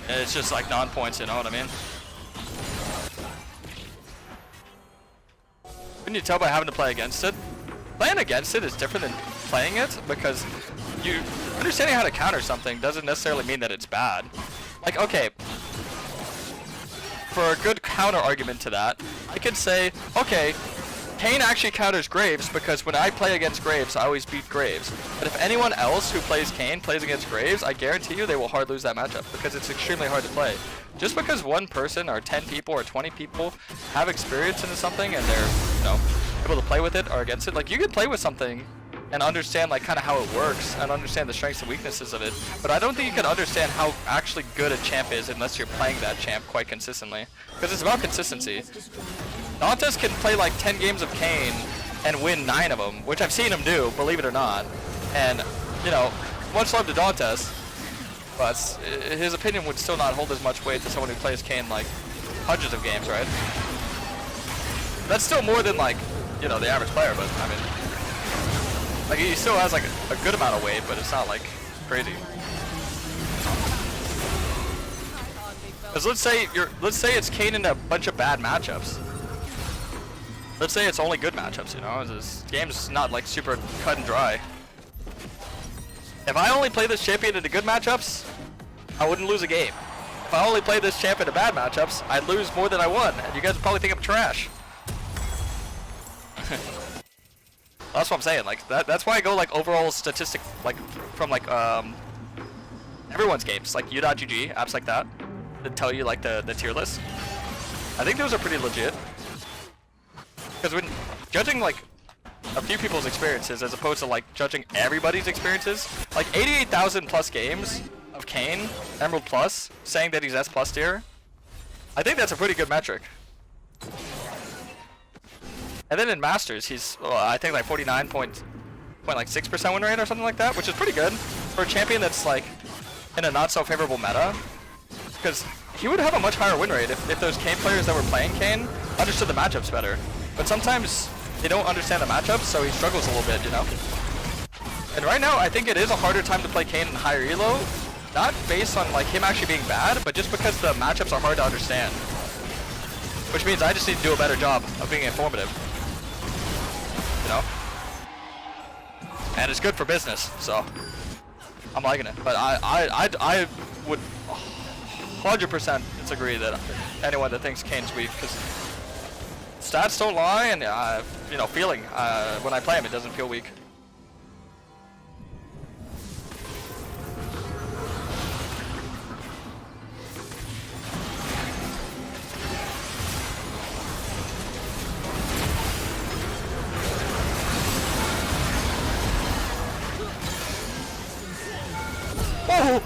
It's just like non-points, you know what I mean? Can you tell by having to play against it? Playing against it is different than playing it because you understanding how to counter something doesn't necessarily mean that it's bad. Like, okay, for a good counter argument to that, I could say, okay, Kayn actually counters Graves because when I play against Graves, I always beat Graves. But if anyone else who plays Kayn plays against Graves, I guarantee you they will hard lose that matchup because it's extremely hard to play. Just because one person or 10 people or 20 people have experience into something and they're, you know, able to play with it or against it, like you can play with something and understand like kind of how it works and understand the strengths and weaknesses of it. But I don't think you can understand how actually good a champ is unless you're playing that champ quite consistently. Because it's about consistency. Dantes can play like 10 games of Kayn and win 9 of them, which I've seen him do, believe it or not. And, you know, much love to Dantes, but his opinion would still not hold as much weight to someone who plays Kayn like hundreds of games, right? That's still more than like, you know, the average player, but I mean, like he still has like a good amount of weight, but it's not like crazy. Because let's say it's Kayn in a bunch of bad matchups. Let's say it's only good matchups, you know, this game's not like super cut and dry. If I only play this champion in the good matchups, I wouldn't lose a game. If I only play this champ in the bad matchups, I'd lose more than I won, and you guys would probably think I'm trash. That's what I'm saying, like that's why I go like overall statistic, like from like everyone's games, like u.gg, apps like that tell you like the tier list. I think those are pretty legit. Because when judging like a few people's experiences as opposed to like judging everybody's experiences, like 88,000 plus games of Kayn, Emerald Plus, saying that he's S plus tier, I think that's a pretty good metric. And then in Masters, he's, well, I think like 49.6% win rate or something like that, which is pretty good for a champion that's like in a not so favorable meta. Because he would have a much higher win rate if those Kayn players that were playing Kayn understood the matchups better. But sometimes they don't understand the matchups, so he struggles a little bit, you know? And right now, I think it is a harder time to play Kayn in higher elo, not based on like him actually being bad, but just because the matchups are hard to understand. Which means I just need to do a better job of being informative. You know? And it's good for business, so I'm liking it. But I would 100% disagree that anyone that thinks Kayn's weak, because stats don't lie, and you know, feeling when I play him, it doesn't feel weak. Oh!